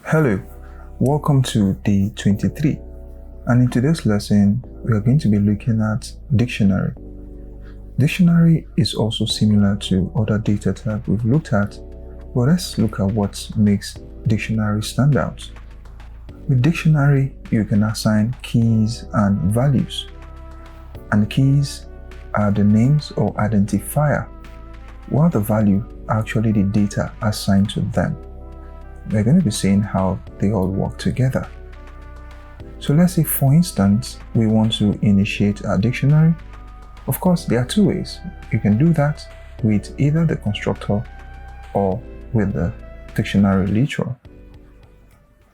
Hello, welcome to day 23, and in today's lesson we are going to be looking at dictionary. Dictionary is also similar to other data types we've looked at, but let's look at what makes dictionary stand out. With dictionary, you can assign keys and values, and keys are the names or identifier, while the value are actually the data assigned to them. We're going to be seeing how they all work together. So let's say, for instance, we want to initiate a dictionary. Of course, there are two ways. You can do that with either the constructor or with the dictionary literal.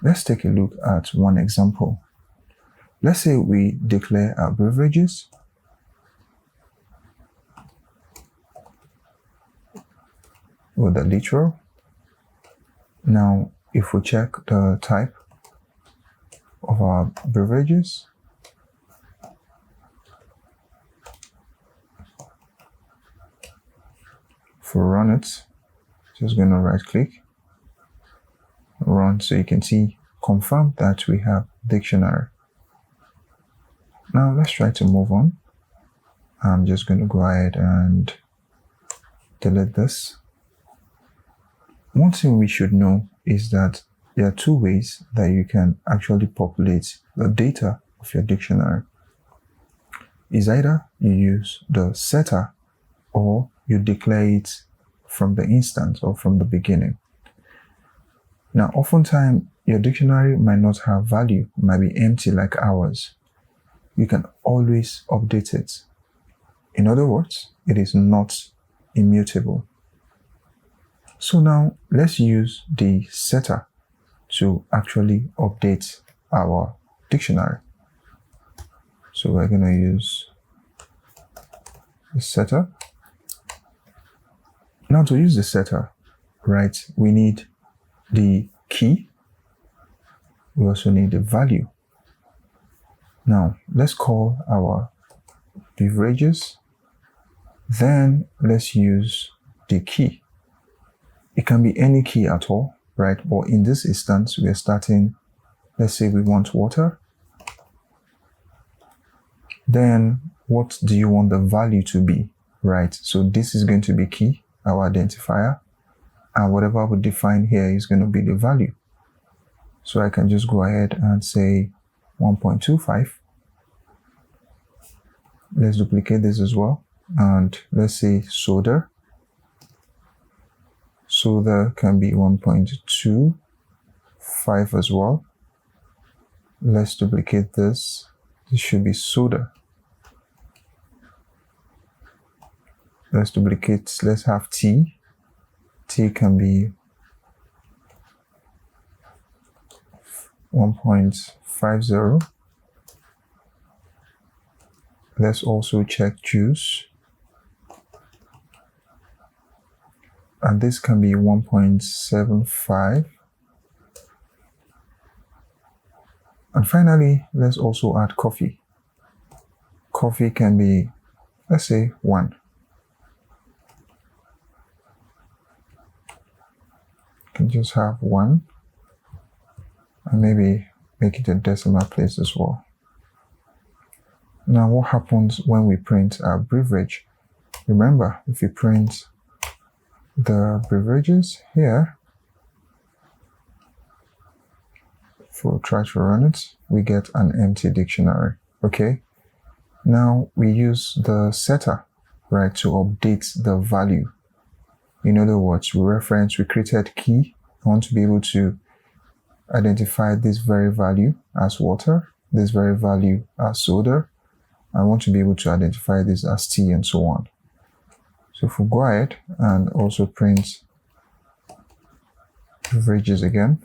Let's take a look at one example. Let's say we declare our beverages with the literal. Now, if we check the type of our beverages, if we run it, just going to right click, run, so you can see, confirm that we have dictionary. Now let's try to move on. I'm just going to go ahead and delete this. One thing we should know is that there are two ways that you can actually populate the data of your dictionary. Is either you use the setter or you declare it from the instance or from the beginning. Now, oftentimes your dictionary might not have value, might be empty like ours. You can always update it. In other words, it is not immutable. So now let's use the setter to actually update our dictionary. So we're going to use the setter. Now to use the setter, right, we need the key. We also need the value. Now let's call our beverages. Then let's use the key. It can be any key at all, right? But in this instance, we are starting, let's say we want water. Then what do you want the value to be, right? So this is going to be key, our identifier. And whatever we define here is going to be the value. So I can just go ahead and say 1.25. Let's duplicate this as well. And let's say soda. Soda can be 1.25 as well. Let's duplicate this. This should be soda. Let's duplicate, let's have tea. Tea can be 1.50. Let's also check juice. And this can be 1.75. And finally, let's also add coffee. Coffee can be, let's say, 1. You can just have 1. And maybe make it a decimal place as well. Now, what happens when we print our beverage? Remember, if you print the beverages here, if we try to run it, we get an empty dictionary. Okay, now we use the setter, right, to update the value. In other words, we created key. I want to be able to identify this very value as water, this very value as soda. I want to be able to identify this as tea, and so on. So if we go ahead and also print beverages again,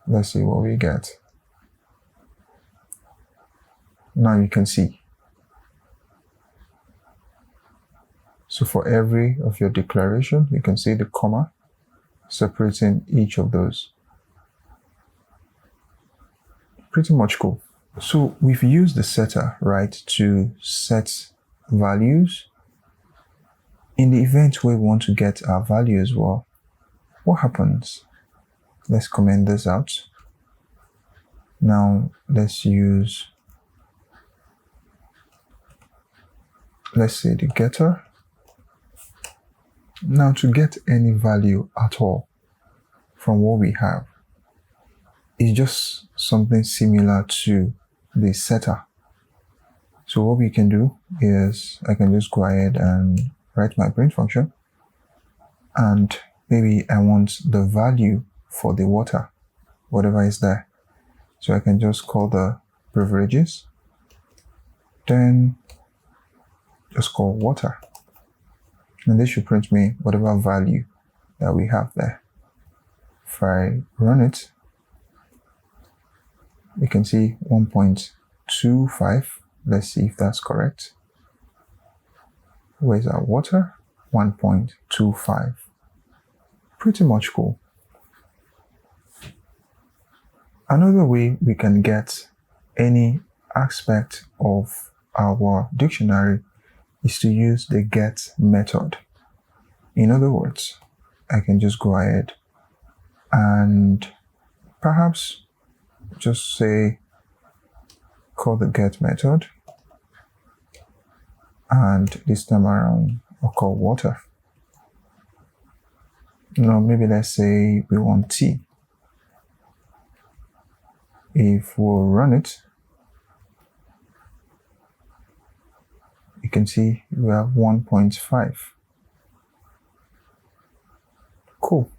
let's see what we get. Now you can see. So for every of your declaration, you can see the comma separating each of those. Pretty much cool. So we've used the setter, right, to set values. In the event where we want to get our value as well, what happens? Let's comment this out. Now let's use, let's say, the getter. Now to get any value at all from what we have, it's just something similar to the setter. So what we can do is I can just go ahead and write my print function, and maybe I want the value for the water, whatever is there. So I can just call the beverages, then just call water, and this should print me whatever value that we have there. If I run it, we can see 1.25. Let's see if that's correct. Where's our water? 1.25. Pretty much cool. Another way we can get any aspect of our dictionary is to use the get method. In other words, I can just go ahead and perhaps just say, call the get method, and this time around I'll call water. Now maybe let's say we want tea. If we'll run it, you can see we have 1.5. Cool.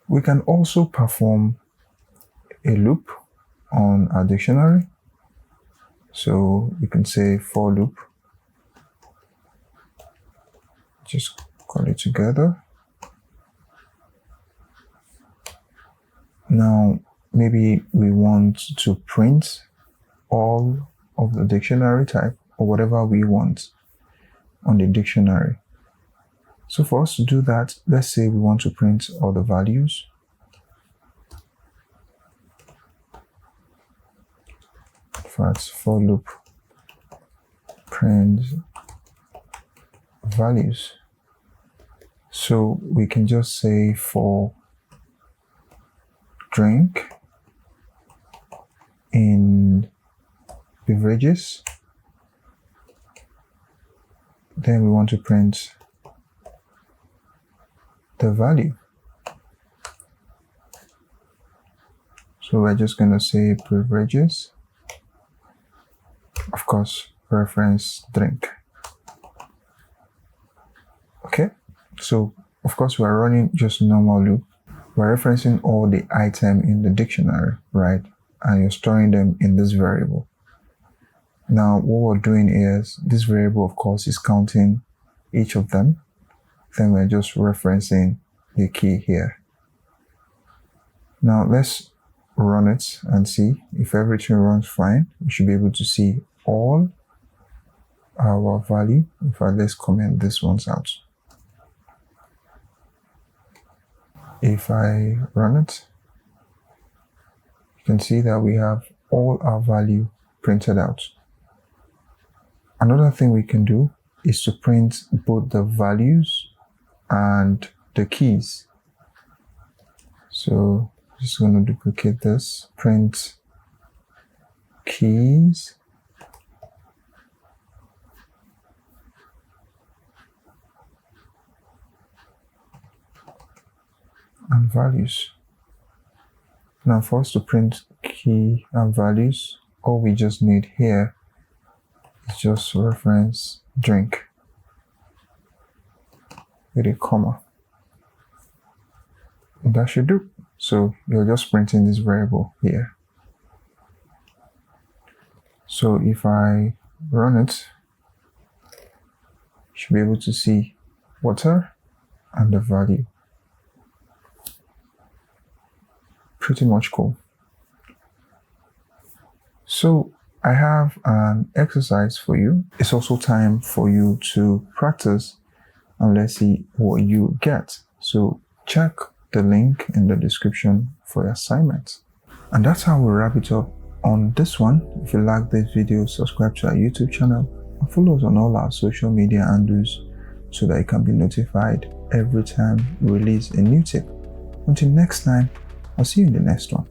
We can also perform a loop on our dictionary. So we can say for loop, just call it together. Now maybe we want to print all of the dictionary type or whatever we want on the dictionary. So for us to do that, let's say we want to print all the values. In fact, for loop print values. So we can just say for drink in beverages, then we want to print the value. So we're just going to say beverages, of course, reference drink. Okay, so of course we're running just normal loop. We're referencing all the item in the dictionary, right? And you're storing them in this variable. Now what we're doing is this variable, of course, is counting each of them. Then we're just referencing the key here. Now let's run it and see if everything runs fine. We should be able to see all our value. In fact, let's comment this ones out. If I run it, you can see that we have all our value printed out. Another thing we can do is to print both the values and the keys. So just going to duplicate this, print keys, and values. Now for us to print key and values, all we just need here is just reference drink with a comma. And that should do. So you're just printing this variable here. So if I run it, you should be able to see water and the value. Pretty much cool. So I have an exercise for you. It's also time for you to practice and let's see what you get. So check the link in the description for your assignment. And that's how we wrap it up on this one. If you like this video, subscribe to our YouTube channel and follow us on all our social media handles so that you can be notified every time we release a new tip. Until next time, I'll see you in the next one.